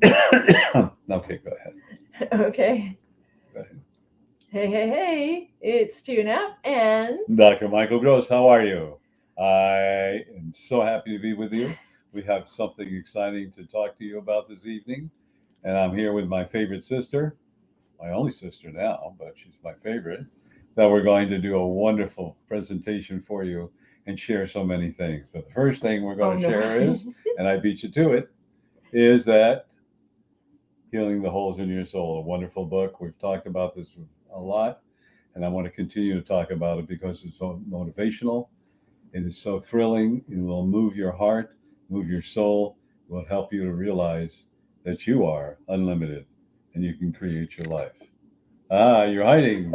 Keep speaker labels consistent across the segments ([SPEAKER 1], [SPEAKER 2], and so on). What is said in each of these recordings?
[SPEAKER 1] Okay, go ahead.
[SPEAKER 2] Okay.
[SPEAKER 1] Go ahead.
[SPEAKER 2] Hey, it's Tune Up and
[SPEAKER 1] Dr. Michael Gross, how are you? I am so happy to be with you. We have something exciting to talk to you about this evening, and I'm here with my favorite sister, my only sister now, but she's my favorite. That we're going to do a wonderful presentation for you and share so many things. But the first thing we're
[SPEAKER 2] oh
[SPEAKER 1] going to
[SPEAKER 2] no.
[SPEAKER 1] share is, and I beat you to it, is that Healing the Holes in Your Soul, a wonderful book. We've talked about this a lot, and I want to continue to talk about it because it's so motivational. It is so thrilling. It will move your heart, move your soul. It will help you to realize that you are unlimited and you can create your life. Ah, you're hiding.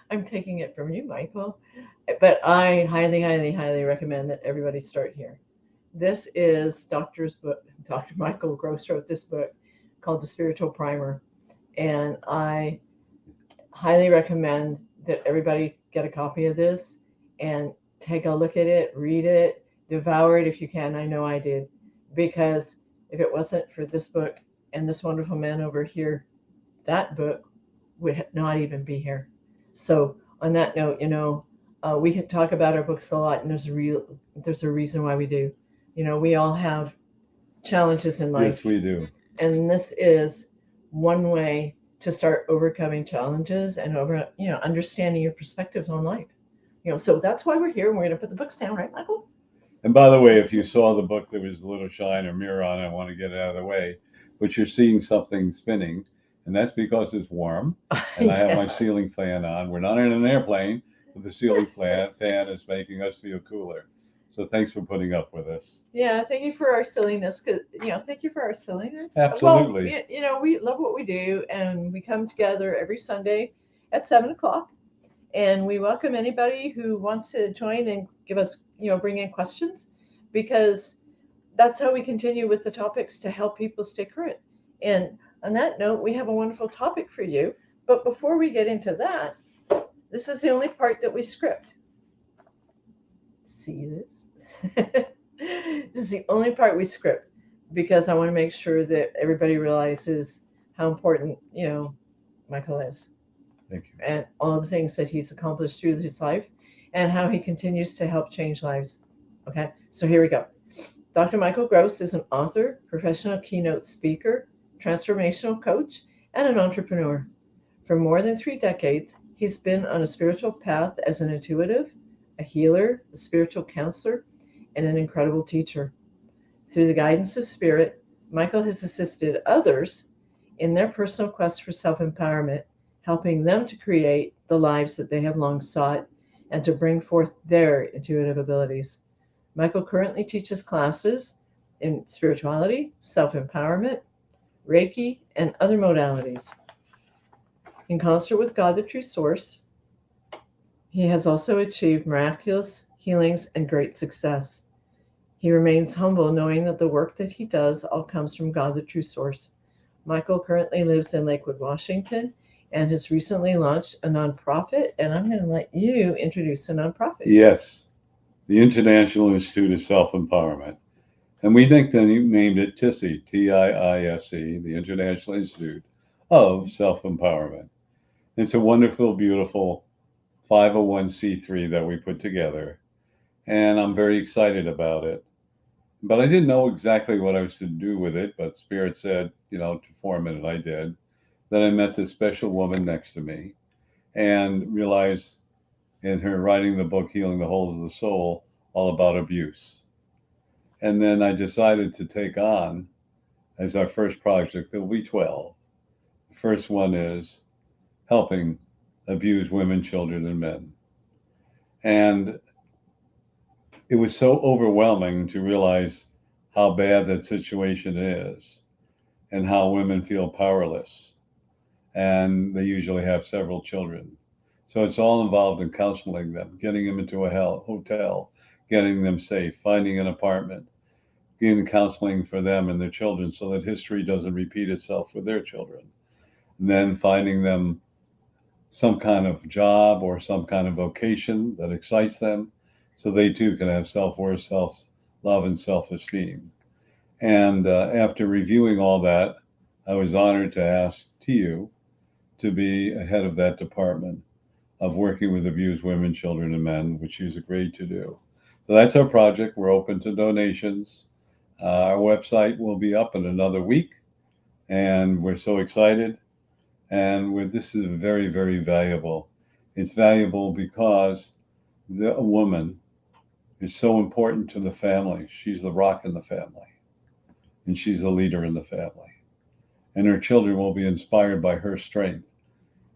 [SPEAKER 2] I'm taking it from you, Michael. But I highly recommend that everybody start here. This is Doctor's book. Dr. Michael Gross wrote this book called The Spiritual Primer. And I highly recommend that everybody get a copy of this and take a look at it, read it, devour it if you can. I know I did. Because if it wasn't for this book and this wonderful man over here, that book would not even be here. So, on that note, we can talk about our books a lot, and there's a reason why we do. We all have challenges in life,
[SPEAKER 1] Yes, we do.
[SPEAKER 2] and this is one way to start overcoming challenges and understanding your perspectives on life. So that's why we're here, and we're going to put the books down, right, Michael?
[SPEAKER 1] And by the way, if you saw the book, there was a little shine or mirror on it. I want to get it out of the way. But you're seeing something spinning, and that's because it's warm. And I have my ceiling fan on. We're not in an airplane, but the ceiling fan is making us feel cooler. So thanks for putting up with us.
[SPEAKER 2] Yeah, thank you for our silliness. Cause thank you for our silliness. Well,
[SPEAKER 1] Absolutely.
[SPEAKER 2] we love what we do, and we come together every Sunday at 7 o'clock, and we welcome anybody who wants to join and give us, bring in questions, because that's how we continue with the topics to help people stay current. And on that note, we have a wonderful topic for you. But before we get into that, this is the only part that we script. See this? This is the only part we script because I want to make sure that everybody realizes how important, Michael is
[SPEAKER 1] Thank you.
[SPEAKER 2] and all the things that he's accomplished through his life and how he continues to help change lives. Okay, so here we go. Dr. Michael Gross is an author, professional keynote speaker, transformational coach, and an entrepreneur. For more than 3 decades, he's been on a spiritual path as an intuitive, a healer, a spiritual counselor, and an incredible teacher. Through the guidance of spirit, Michael has assisted others in their personal quest for self empowerment, helping them to create the lives that they have long sought and to bring forth their intuitive abilities. Michael currently teaches classes in spirituality, self empowerment, Reiki, and other modalities. In concert with God, the true source, he has also achieved miraculous healings and great success. He remains humble, knowing that the work that he does all comes from God, the true source. Michael currently lives in Lakewood, Washington, and has recently launched a nonprofit. And I'm going to let you introduce the nonprofit.
[SPEAKER 1] Yes, the International Institute of Self Empowerment. And we named it TISE, TIISE, the International Institute of Self Empowerment. It's a wonderful, beautiful 501c3 that we put together, and I'm very excited about it. But I didn't know exactly what I was to do with it, but Spirit said, to form it, and I did. Then I met this special woman next to me and realized in her writing the book, Healing the Holes of the Soul, all about abuse. And then I decided to take on, as our first project, there'll be 12. The first one is helping abused women, children, and men. And it was so overwhelming to realize how bad that situation is and how women feel powerless. And they usually have several children. So it's all involved in counseling them, getting them into a hotel, getting them safe, finding an apartment, getting counseling for them and their children so that history doesn't repeat itself with their children. And then finding them some kind of job or some kind of vocation that excites them so they too can have self worth, self love, and self esteem. And after reviewing all that, I was honored to ask TU to be head of that department of working with abused women, children, and men, which she's agreed to do. So that's our project. We're open to donations. Our website will be up in another week, and we're so excited. And this is very, very valuable. It's valuable because a woman is so important to the family. She's the rock in the family, and she's the leader in the family. And her children will be inspired by her strength.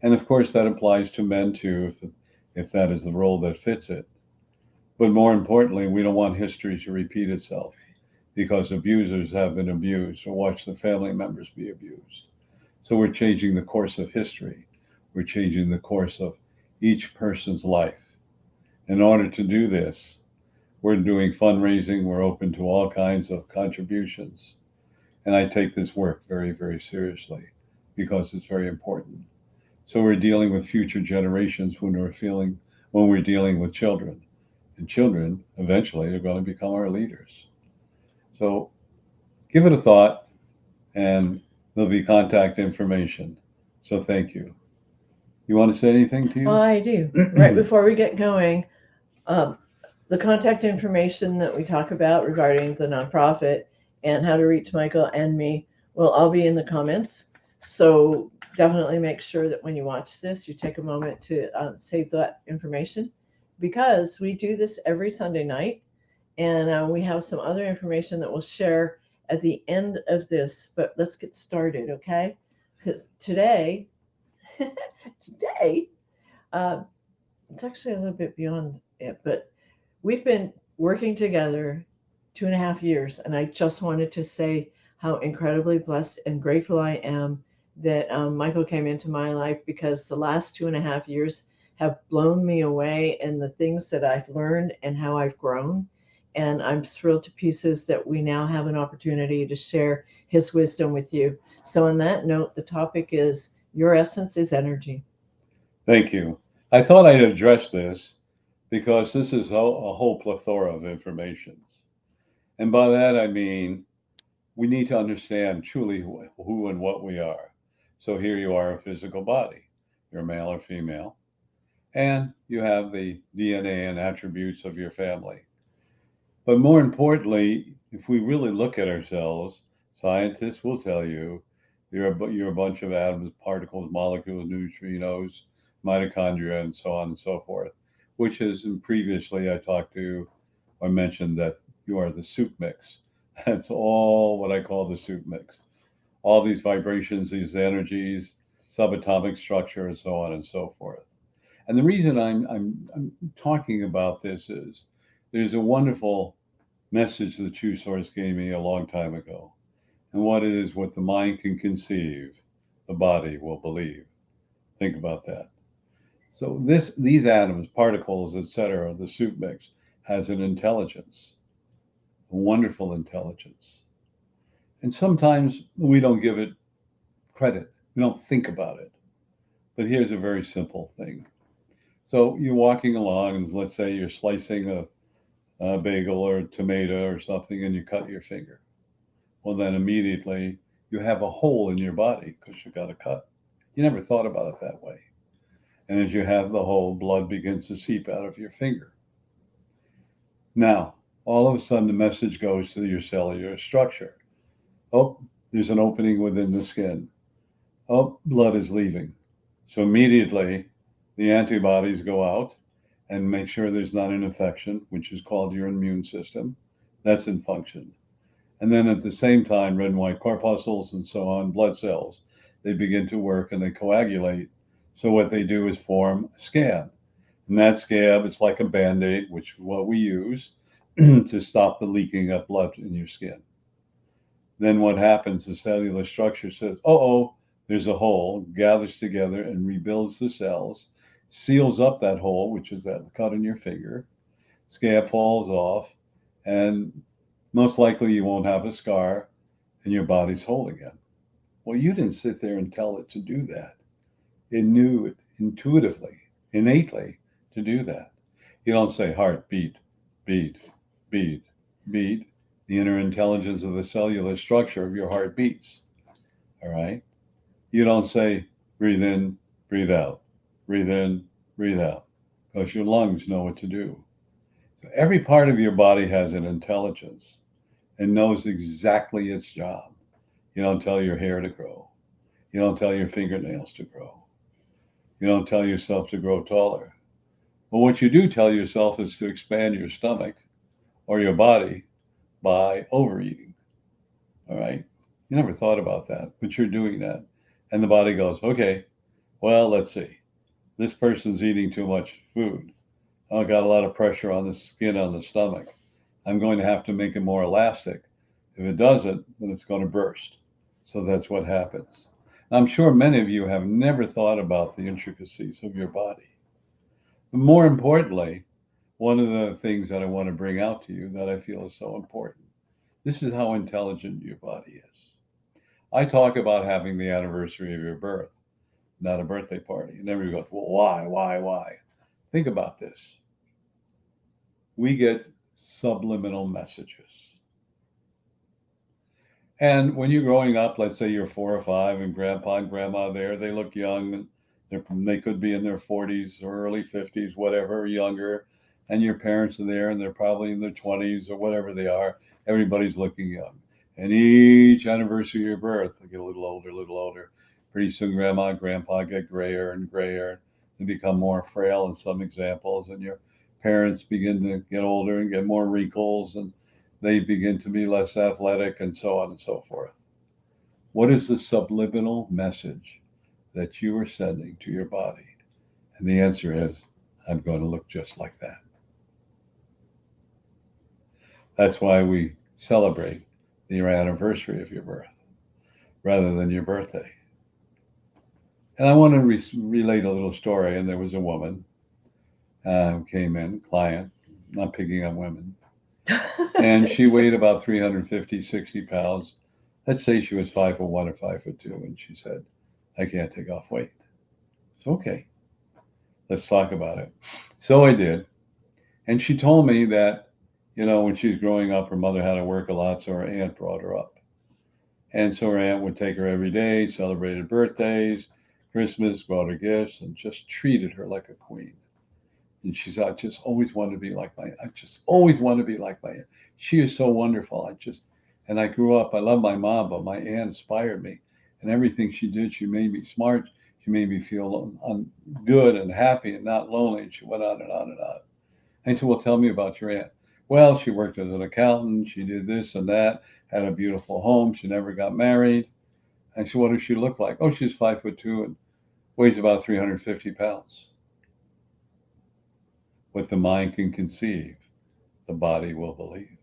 [SPEAKER 1] And of course, that applies to men too, if that is the role that fits it. But more importantly, we don't want history to repeat itself because abusers have been abused or watch the family members be abused. So we're changing the course of history. We're changing the course of each person's life. In order to do this, we're doing fundraising. We're open to all kinds of contributions. And I take this work very, very seriously because it's very important. So we're dealing with future generations when we're dealing with children. And children eventually are going to become our leaders. So give it a thought, and there'll be contact information. So thank you. You want to say anything to you?
[SPEAKER 2] Well, I do. Right before we get going, the contact information that we talk about regarding the nonprofit and how to reach Michael and me will all be in the comments. So definitely make sure that when you watch this, you take a moment to save that information, because we do this every Sunday night, and we have some other information that we'll share at the end of this. But let's get started, okay? Because today, it's actually a little bit beyond it, but we've been working together 2.5 years, and I just wanted to say how incredibly blessed and grateful I am that Michael came into my life, because the last 2.5 years have blown me away in the things that I've learned and how I've grown. And I'm thrilled to pieces that we now have an opportunity to share his wisdom with you. So on that note, the topic is Your Essence is Energy.
[SPEAKER 1] Thank you. I thought I'd address this because this is a whole plethora of information. And by that, I mean, we need to understand truly who and what we are. So here you are, a physical body. You're male or female. And you have the DNA and attributes of your family. But more importantly, if we really look at ourselves, scientists will tell you you're a bunch of atoms, particles, molecules, neutrinos, mitochondria, and so on and so forth, which is, and previously I talked to or mentioned that you are the soup mix. That's all what I call the soup mix. All these vibrations, these energies, subatomic structure, and so on and so forth. And the reason I'm talking about this is there's a wonderful message the True Source gave me a long time ago. And what it is, what the mind can conceive, the body will believe. Think about that. So these atoms, particles, etc., the soup mix has an intelligence, a wonderful intelligence. And sometimes we don't give it credit. We don't think about it. But here's a very simple thing. So you're walking along, and let's say you're slicing a bagel or a tomato or something, and you cut your finger. Well, then immediately you have a hole in your body because you got a cut. You never thought about it that way. And as you have the hole, blood begins to seep out of your finger. Now, all of a sudden, the message goes to your cellular structure. Oh, there's an opening within the skin. Oh, blood is leaving. So immediately, the antibodies go out and make sure there's not an infection, which is called your immune system. That's in function. And then at the same time, red and white corpuscles and so on, blood cells, they begin to work and they coagulate. So what they do is form a scab. And that scab, it's like a Band-Aid, which is what we use to stop the leaking of blood in your skin. Then what happens, the cellular structure says, oh, there's a hole, gathers together and rebuilds the cells, seals up that hole, which is that cut in your finger. Scab falls off, and most likely you won't have a scar, and your body's whole again. Well, you didn't sit there and tell it to do that. It knew it intuitively, innately to do that. You don't say heart, beat, beat, beat, beat. the inner intelligence of the cellular structure of your heart beats. All right. You don't say, breathe in, breathe out, breathe in, breathe out, because your lungs know what to do. So every part of your body has an intelligence and knows exactly its job. You don't tell your hair to grow. You don't tell your fingernails to grow. You don't tell yourself to grow taller. But what you do tell yourself is to expand your stomach or your body by overeating. All right. You never thought about that, but you're doing that. And the body goes, okay, well, let's see. This person's eating too much food. I've got a lot of pressure on the skin on the stomach. I'm going to have to make it more elastic. If it doesn't, then it's going to burst. So that's what happens. I'm sure many of you have never thought about the intricacies of your body. But more importantly, one of the things that I want to bring out to you that I feel is so important, this is how intelligent your body is. I talk about having the anniversary of your birth, not a birthday party. And everybody goes, well, why? Think about this. We get subliminal messages. And when you're growing up, let's say you're 4 or 5 and grandpa and grandma there, they look young. They could be in their 40s or early 50s, whatever, or younger. And your parents are there and they're probably in their 20s or whatever they are. Everybody's looking young. And each anniversary of your birth, they get a little older. Pretty soon grandma and grandpa get grayer and grayer and become more frail in some examples. And your parents begin to get older and get more wrinkles and they begin to be less athletic and so on and so forth. What is the subliminal message that you are sending to your body? And the answer is, I'm going to look just like that. That's why we celebrate the anniversary of your birth rather than your birthday. And I want to relate a little story. And there was a woman who came in, client, not picking on women, and she weighed about 350, 60 pounds. Let's say she was 5'1" or 5'2", and she said, I can't take off weight. It's okay. Let's talk about it. So I did. And she told me that, when she was growing up, her mother had to work a lot, so her aunt brought her up. And so her aunt would take her every day, celebrated birthdays, Christmas, brought her gifts, and just treated her like a queen. And she said, I just always wanted to be like my aunt. She is so wonderful. And I grew up, I love my mom, but my aunt inspired me. And everything she did, she made me smart. She made me feel good and happy and not lonely. And she went on and on and on. And I said, well, tell me about your aunt. Well, she worked as an accountant. She did this and that, had a beautiful home. She never got married. I said, what does she look like? Oh, she's 5'2" and weighs about 350 pounds. What the mind can conceive, the body will believe.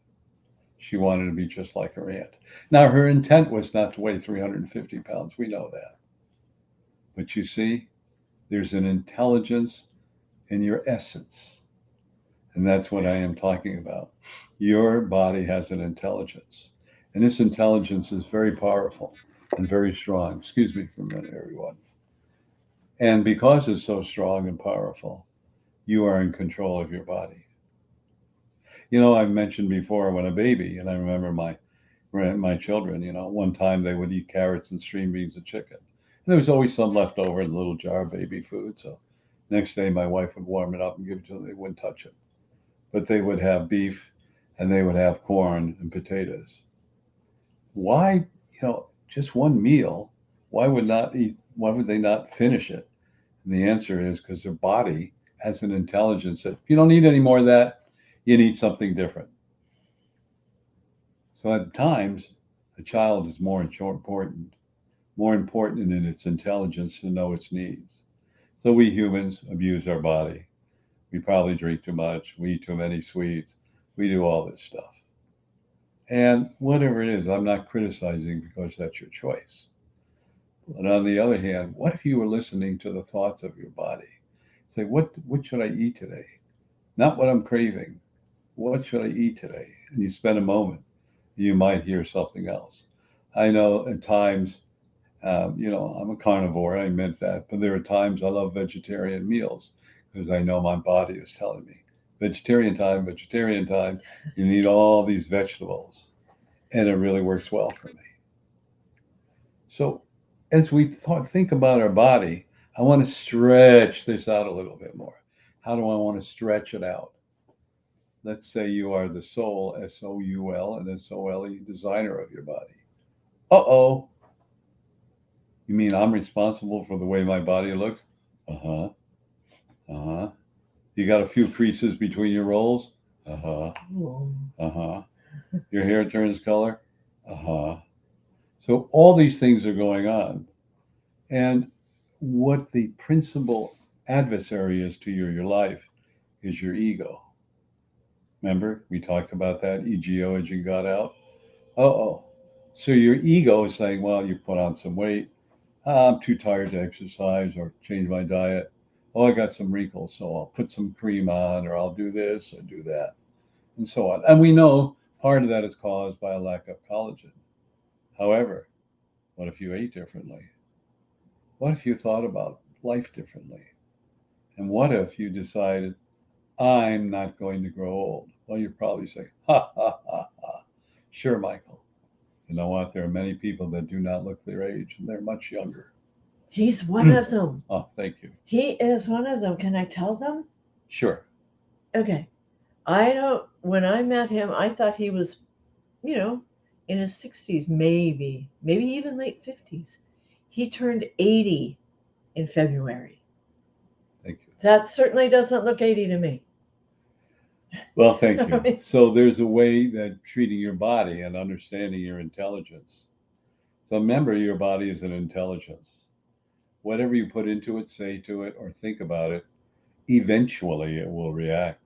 [SPEAKER 1] She wanted to be just like her aunt. Now, her intent was not to weigh 350 pounds. We know that. But you see, there's an intelligence in your essence. And that's what I am talking about. Your body has an intelligence. And this intelligence is very powerful and very strong. Excuse me for a minute, everyone. And because it's so strong and powerful, you are in control of your body. I've mentioned before when a baby, and I remember my children, one time they would eat carrots and string beans and chicken. And there was always some left over in the little jar of baby food. So next day my wife would warm it up and give it to them. They wouldn't touch it. But they would have beef and they would have corn and potatoes. Why, just one meal, why would they not finish it? And the answer is because their body has an intelligence that if you don't need any more of that, you need something different. So at times, a child is more important in its intelligence to know its needs. So we humans abuse our body. We probably drink too much. We eat too many sweets. We do all this stuff. And whatever it is, I'm not criticizing because that's your choice. But on the other hand, what if you were listening to the thoughts of your body? Say, what should I eat today? Not what I'm craving. What should I eat today? And you spend a moment, you might hear something else. I know at times, I'm a carnivore. I meant that. But there are times I love vegetarian meals because I know my body is telling me, vegetarian time, you need all these vegetables. and it really works well for me. So as we think about our body, I want to stretch this out a little bit more. How do I want to stretch it out? Let's say you are the soul, S-O-U-L and S-O-L-E, designer of your body. Uh-oh. You mean I'm responsible for the way my body looks? Uh-huh. Uh-huh. You got a few creases between your rolls? Uh-huh.
[SPEAKER 2] Oh.
[SPEAKER 1] Uh-huh. Your hair turns color? Uh-huh. So all these things are going on. And what the principal adversary is to your life is your ego. Remember, we talked about that, ego as you got out. Uh-oh. So your ego is saying, well, you put on some weight. I'm too tired to exercise or change my diet. Oh, I got some wrinkles, so I'll put some cream on, or I'll do this or do that, and so on. And we know part of that is caused by a lack of collagen. However, what if you ate differently? What if you thought about life differently? And what if you decided, I'm not going to grow old? Well, you probably say, ha, ha, ha, ha. Sure, Michael. You know what? There are many people that do not look their age, and they're much younger.
[SPEAKER 2] He's one of them.
[SPEAKER 1] Oh, thank you.
[SPEAKER 2] He is one of them. Can I tell them?
[SPEAKER 1] Sure.
[SPEAKER 2] Okay. When I met him, I thought he was, in his 60s, maybe even late 50s. He turned 80 in February.
[SPEAKER 1] Thank you.
[SPEAKER 2] That certainly doesn't look 80 to me.
[SPEAKER 1] Well, thank you. So there's a way that treating your body and understanding your intelligence. So remember, your body is an intelligence. Whatever you put into it, say to it, or think about it, eventually it will react.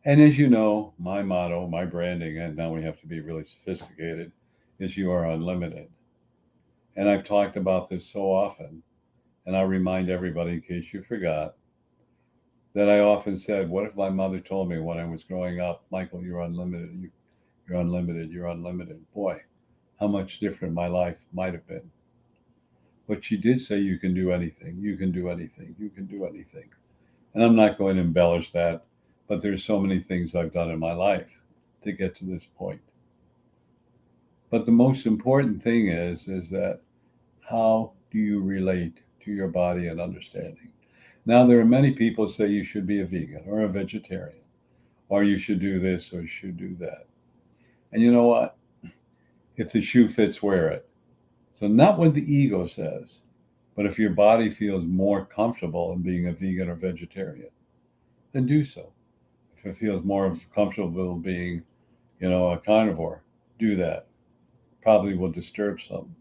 [SPEAKER 1] And as you know, my motto, my branding, and now we have to be really sophisticated, is you are unlimited. And I've talked about this so often, and I'll remind everybody in case you forgot, that I often said, what if my mother told me when I was growing up, Michael, you're unlimited, you're unlimited, you're unlimited. Boy, how much different my life might have been. But she did say, you can do anything, you can do anything, you can do anything. And I'm not going to embellish that, but there's so many things I've done in my life to get to this point. But the most important thing is that how do you relate to your body and understanding? Now, there are many people who say you should be a vegan or a vegetarian, or you should do this or you should do that. And you know what? If the shoe fits, wear it. So not what the ego says, but if your body feels more comfortable in being a vegan or vegetarian, then do so. If it feels more comfortable being, a carnivore, do that. Probably will disturb some.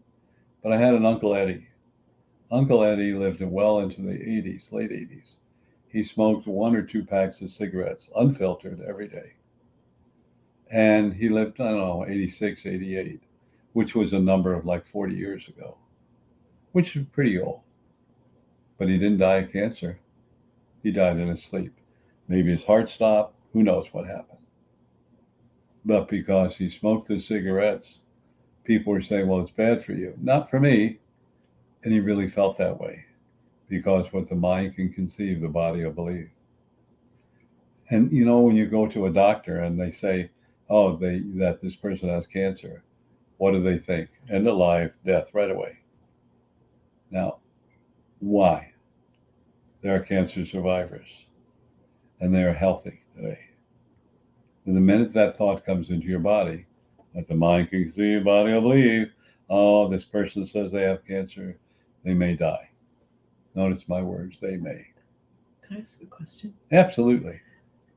[SPEAKER 1] But I had an Uncle Eddie. Uncle Eddie lived well into the 80s, late 80s. He smoked 1 or 2 packs of cigarettes, unfiltered, every day. And he lived, 86, 88, which was a number of like 40 years ago, which is pretty old. But he didn't die of cancer. He died in his sleep. Maybe his heart stopped. Who knows what happened? But because he smoked the cigarettes, people were saying, well, it's bad for you. Not for me. And he really felt that way, because what the mind can conceive, the body will believe. And when you go to a doctor and they say, that this person has cancer, what do they think? End of life, death, right away. Now, why? There are cancer survivors, and they are healthy today. And the minute that thought comes into your body, that the mind can conceive, body will believe, oh, this person says they have cancer, they may die. Notice my words, they may.
[SPEAKER 2] Can I ask a question?
[SPEAKER 1] Absolutely.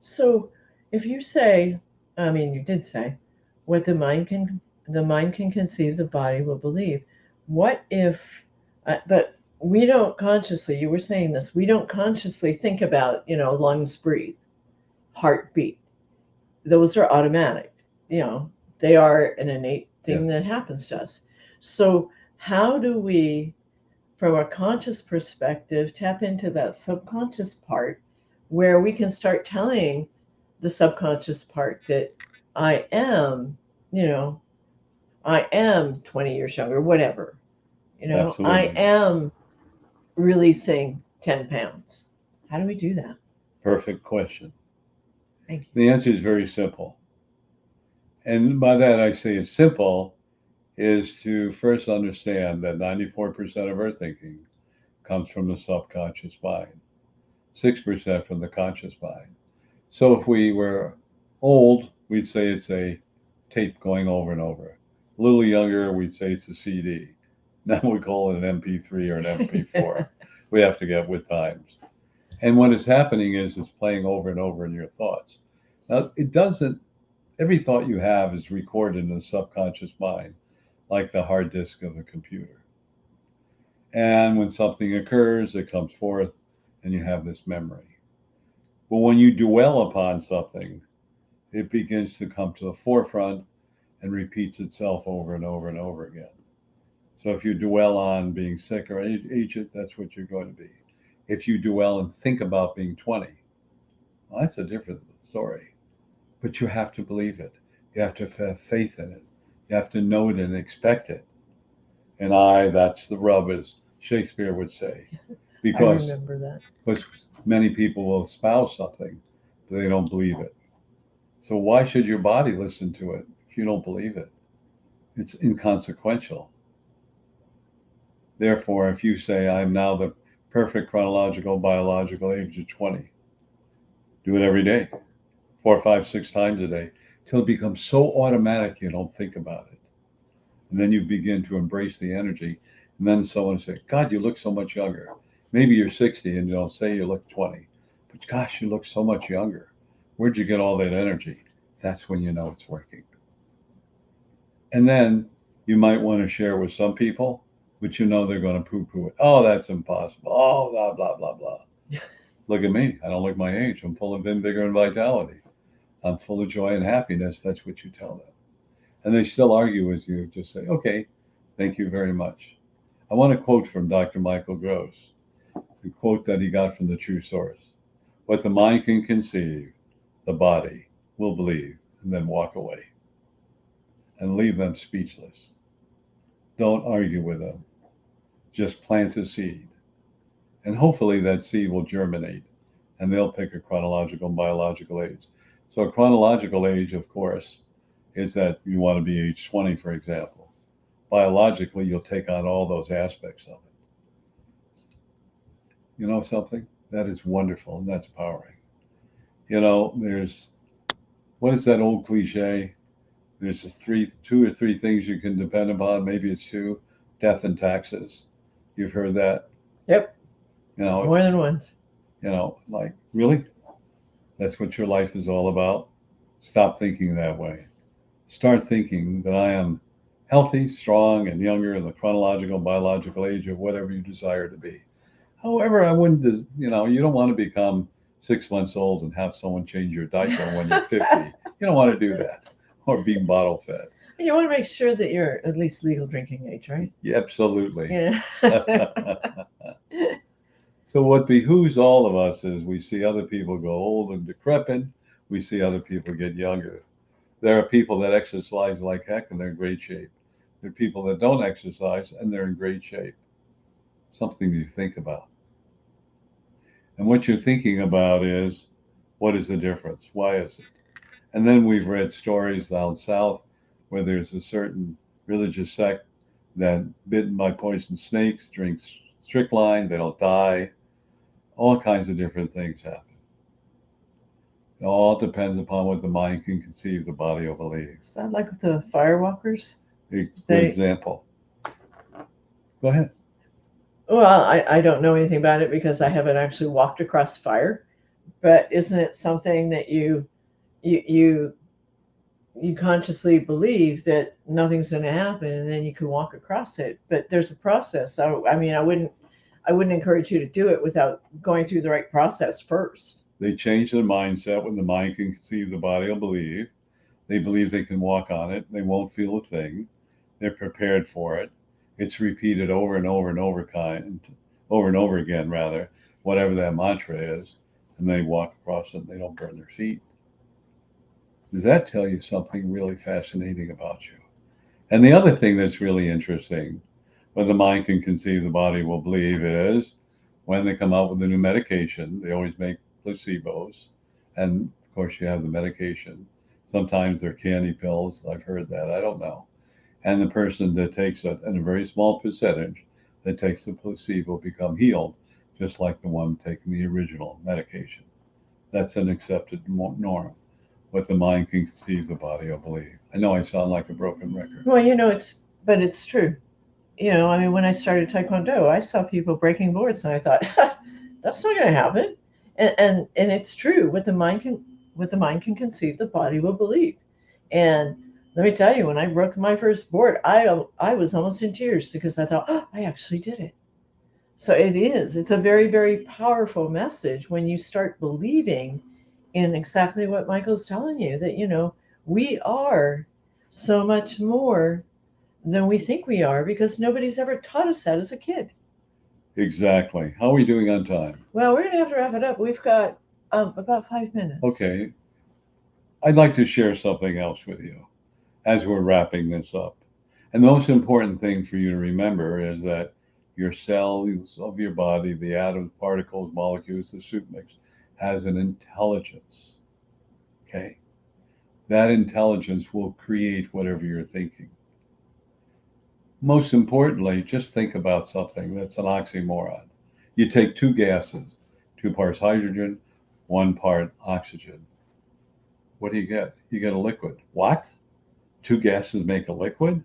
[SPEAKER 2] So if you say, you did say, what the mind can conceive, the body will believe. What if, but we don't consciously, you were saying this, we don't consciously think about, lungs breathe, heartbeat. Those are automatic. They are an innate thing that happens to us. So how do we, from a conscious perspective, tap into that subconscious part where we can start telling the subconscious part that I am 20 years younger, whatever.
[SPEAKER 1] Absolutely.
[SPEAKER 2] I am releasing 10 pounds. How do we do that?
[SPEAKER 1] Perfect question.
[SPEAKER 2] Thank you.
[SPEAKER 1] The answer is very simple. And by that I say it's simple, is to first understand that 94% of our thinking comes from the subconscious mind, 6% from the conscious mind. So if we were old, we'd say it's a tape going over and over. A little younger, we'd say it's a CD. Now we call it an MP3 or an MP4. We have to get with times. And what is happening is it's playing over and over in your thoughts. Now, it doesn't, every thought you have is recorded in the subconscious mind, like the hard disk of a computer. And when something occurs, it comes forth and you have this memory. But when you dwell upon something, it begins to come to the forefront and repeats itself over and over and over again. So if you dwell on being sick or aged, that's what you're going to be. If you dwell and think about being 20, well, that's a different story. But you have to believe it. You have to have faith in it. You have to know it and expect it. And that's the rub, as Shakespeare would say. Because
[SPEAKER 2] I remember that.
[SPEAKER 1] Because many people will espouse something, but they don't believe it. So why should your body listen to it if you don't believe it? It's inconsequential. Therefore, if you say, I'm now the perfect chronological biological age of 20, do it every day, 4, 5, 6 times a day, till it becomes so automatic you don't think about it. And then you begin to embrace the energy. And then someone say, God, you look so much younger. Maybe you're 60 and you don't say you look 20, but gosh, you look so much younger. Where'd you get all that energy? That's when you know it's working. And then you might want to share with some people, but you know they're going to poo-poo it. Oh, that's impossible. Oh, blah, blah, blah, blah. Look at me. I don't look my age. I'm full of vim, vigor, and vitality. I'm full of joy and happiness. That's what you tell them. And they still argue with you. Just say, okay, thank you very much. I want to quote from Dr. Michael Gross, the quote that he got from the true source. What the mind can conceive, the body will believe, and then walk away and leave them speechless. Don't argue with them. Just plant a seed. And hopefully that seed will germinate and they'll pick a chronological and biological age. So a chronological age, of course, is that you want to be age 20, for example. Biologically, you'll take on all those aspects of it. You know something? That is wonderful and that's powering. You know, what is that old cliche? There's just two or three things you can depend upon. Maybe it's 2, death and taxes. You've heard that?
[SPEAKER 2] Yep.
[SPEAKER 1] You know,
[SPEAKER 2] more than once.
[SPEAKER 1] You know, like, really? That's what your life is all about? Stop thinking that way. Start thinking that I am healthy, strong, and younger in the chronological, biological age of whatever you desire to be. However, I wouldn't, you don't want to become 6 months old and have someone change your diaper when you're 50. You don't want to do that, or be bottle fed.
[SPEAKER 2] You want to make sure that you're at least legal drinking age, right?
[SPEAKER 1] Yeah, absolutely.
[SPEAKER 2] Yeah.
[SPEAKER 1] So what behooves all of us is we see other people go old and decrepit. We see other people get younger. There are people that exercise like heck and they're in great shape. There are people that don't exercise and they're in great shape. Something to think about. And what you're thinking about is, what is the difference? Why is it? And then we've read stories down south where there's a certain religious sect that bitten by poison snakes, drinks strychnine, they don't die. All kinds of different things happen. It all depends upon what the mind can conceive, the body will believe.
[SPEAKER 2] Is that like the firewalkers?
[SPEAKER 1] Good example. Go ahead.
[SPEAKER 2] Well, I don't know anything about it because I haven't actually walked across fire. But isn't it something that you consciously believe that nothing's going to happen, and then you can walk across it? But there's a process. So I mean, I wouldn't encourage you to do it without going through the right process first.
[SPEAKER 1] They change their mindset. When the mind can conceive, the body will believe. They believe they can walk on it. They won't feel a thing. They're prepared for it. It's repeated over and over and over again, rather, whatever that mantra is, and they walk across it and they don't burn their feet. Does that tell you something really fascinating about you? And the other thing that's really interesting, when the mind can conceive, the body will believe, is when they come out with a new medication, they always make placebos. And of course, you have the medication. Sometimes they're candy pills. I've heard that. I don't know. And the person that takes it, and a very small percentage that takes the placebo, become healed, just like the one taking the original medication. That's an accepted norm. What the mind can conceive, the body will believe. I know I sound like a broken record.
[SPEAKER 2] Well, it's true. I mean, when I started Taekwondo, I saw people breaking boards, and I thought, that's not going to happen. And it's true. What the mind can conceive, the body will believe. And let me tell you, when I broke my first board, I was almost in tears because I thought, oh, I actually did it. So it's a very, very powerful message when you start believing in exactly what Michael's telling you, that, we are so much more than we think we are, because nobody's ever taught us that as a kid.
[SPEAKER 1] Exactly. How are we doing on time?
[SPEAKER 2] Well, we're going to have to wrap it up. We've got about 5 minutes.
[SPEAKER 1] Okay. I'd like to share something else with you as we're wrapping this up. And the most important thing for you to remember is that your cells of your body, the atoms, particles, molecules, the soup mix, has an intelligence. Okay? That intelligence will create whatever you're thinking. Most importantly, just think about something that's an oxymoron. You take two gases, 2 parts hydrogen, 1 part oxygen. What do you get? You get a liquid. What? 2 gases make a liquid?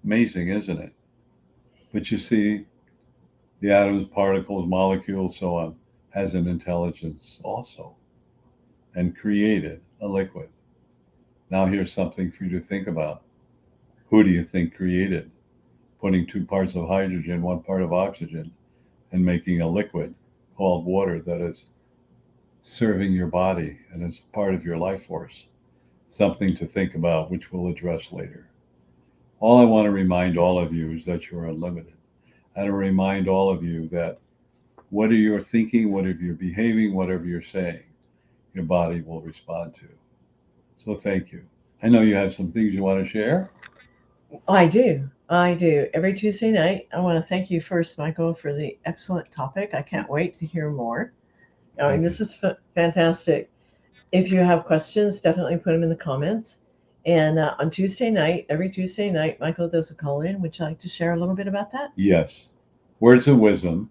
[SPEAKER 1] Amazing, isn't it? But you see, the atoms, particles, molecules, so on, has an intelligence also, and created a liquid. Now here's something for you to think about. Who do you think created putting 2 parts of hydrogen, 1 part of oxygen, and making a liquid called water that is serving your body and is part of your life force? Something to think about, which we'll address later. All I want to remind all of you is that you're unlimited. And to remind all of you that whatever you're thinking, whatever you're behaving, whatever you're saying, your body will respond to. So thank you. I know you have some things you want to share.
[SPEAKER 2] I do. Every Tuesday night, I want to thank you first, Michael, for the excellent topic. I can't wait to hear more. This is fantastic. If you have questions, definitely put them in the comments. And on every Tuesday night, Michael does a call-in. Would you like to share a little bit about that?
[SPEAKER 1] Yes. Words of Wisdom.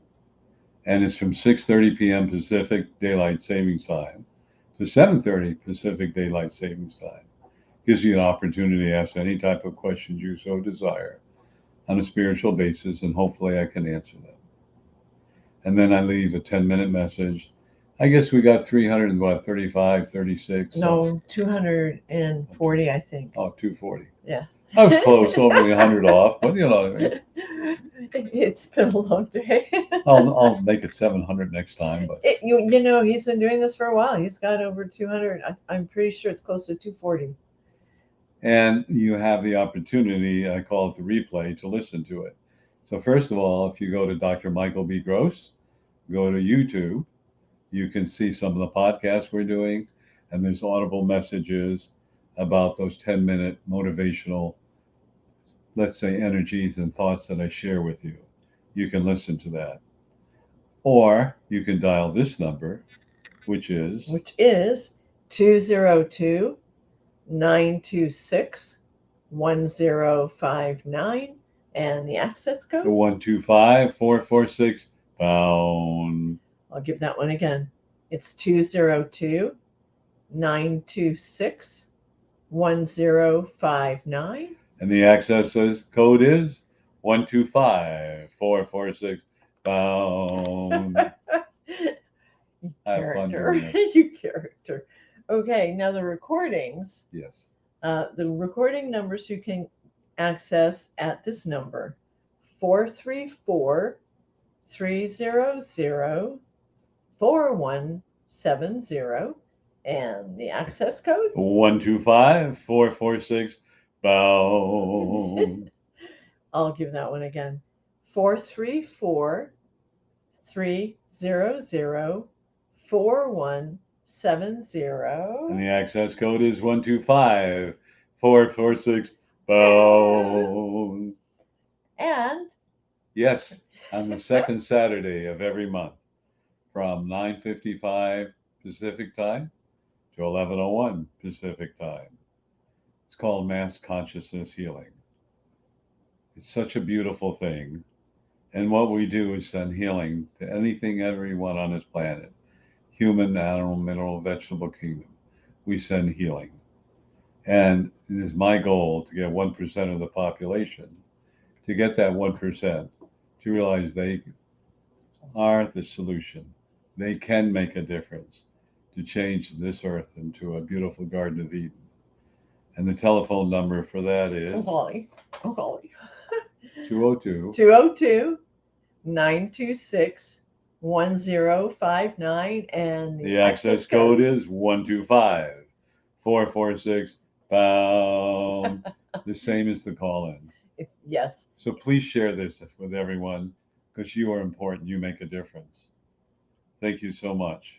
[SPEAKER 1] And it's from 6:30 p.m. Pacific Daylight Savings Time to 7:30 Pacific Daylight Savings Time. Gives you an opportunity to ask any type of questions you so desire on a spiritual basis, and hopefully I can answer them. And then I leave a 10-minute message. I guess we got 335, 36.
[SPEAKER 2] No, 240, I think.
[SPEAKER 1] Oh, 240.
[SPEAKER 2] Yeah.
[SPEAKER 1] I was close, only 100 off, but you know what I mean.
[SPEAKER 2] It's been a long day.
[SPEAKER 1] I'll make it 700 next time. But
[SPEAKER 2] he's been doing this for a while. He's got over 200. I'm pretty sure it's close to 240.
[SPEAKER 1] And you have the opportunity, I call it the replay, to listen to it. So first of all, if you go to Dr. Michael B. Gross, go to YouTube, you can see some of the podcasts we're doing, and there's audible messages about those 10-minute motivational, let's say, energies and thoughts that I share with you. You can listen to that. Or you can dial this number, which is
[SPEAKER 2] 202-926-1059, and the access code?
[SPEAKER 1] The 125-446 pound.
[SPEAKER 2] I'll give that one again. It's 202-926-1059.
[SPEAKER 1] And the access code is 125-446 pound.
[SPEAKER 2] You character. Okay, now the recordings.
[SPEAKER 1] Yes.
[SPEAKER 2] The recording numbers you can access at this number: 434-300-4170, and the access code
[SPEAKER 1] 125-446 pound.
[SPEAKER 2] I'll give that one again: 434-300-4170.
[SPEAKER 1] And the access code is 125-446 pound.
[SPEAKER 2] And
[SPEAKER 1] yes, on the second Saturday of every month, from 9:55 Pacific time to to 11:01 Pacific time. It's called Mass Consciousness Healing. It's such a beautiful thing. And what we do is send healing to anything, everyone on this planet, human, animal, mineral, vegetable kingdom. We send healing. And it is my goal to get 1% of the population, to get that 1% to realize they are the solution. They can make a difference to change this earth into a beautiful Garden of Eden. And the telephone number for that is
[SPEAKER 2] Oh, golly. Oh, golly.
[SPEAKER 1] 202
[SPEAKER 2] 202 926 1059. And
[SPEAKER 1] The access code is 125 446 pound. The same as the call in.
[SPEAKER 2] It's yes.
[SPEAKER 1] So please share this with everyone because you are important. You make a difference. Thank you so much.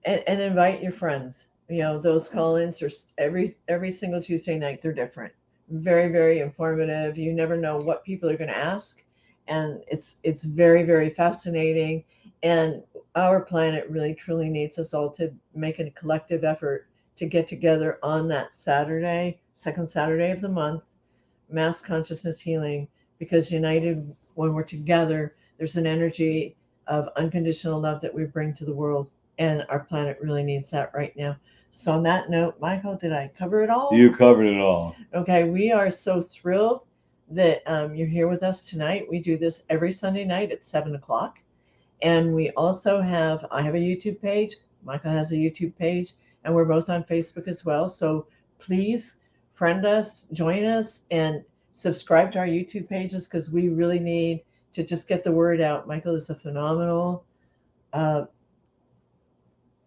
[SPEAKER 2] And invite your friends. You know, those call-ins are every single Tuesday night. They're different. Very, very informative. You never know what people are going to ask, and it's very, very fascinating. And our planet really, truly needs us all to make a collective effort to get together on that Saturday, second Saturday of the month, Mass Consciousness Healing, because united, when we're together, there's an energy of unconditional love that we bring to the world, and our planet really needs that right now. So on that note, Michael, did I cover it all?
[SPEAKER 1] You covered it all.
[SPEAKER 2] Okay, we are so thrilled that you're here with us tonight. We do this every Sunday night at 7 o'clock. And we also I have a YouTube page. Michael has a YouTube page, and we're both on Facebook as well. So please friend us, join us, and subscribe to our YouTube pages because we really need to just get the word out. Michael is a phenomenal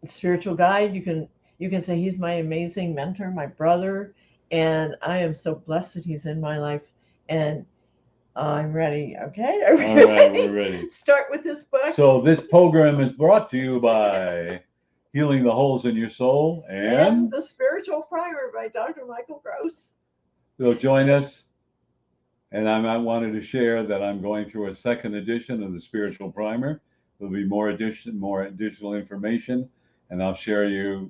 [SPEAKER 2] spiritual guide. You can say he's my amazing mentor, my brother, and I am so blessed that he's in my life. And I'm ready. Okay, are we
[SPEAKER 1] All right,
[SPEAKER 2] ready?
[SPEAKER 1] we're ready.
[SPEAKER 2] Start with this book.
[SPEAKER 1] So this program is brought to you by Healing the Holes in Your Soul
[SPEAKER 2] and The Spiritual Primer by Dr. Michael Gross.
[SPEAKER 1] So join us. And I wanted to share that I'm going through a second edition of the Spiritual Primer. There'll be more additional information, and I'll share it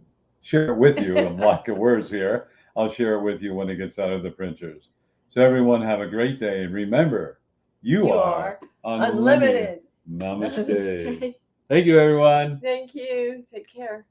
[SPEAKER 1] with you. I'm lock of words here. I'll share it with you when it gets out of the printers. So everyone have a great day, and remember, you are unlimited.
[SPEAKER 2] Namaste.
[SPEAKER 1] Thank you, everyone.
[SPEAKER 2] Thank you. Take care.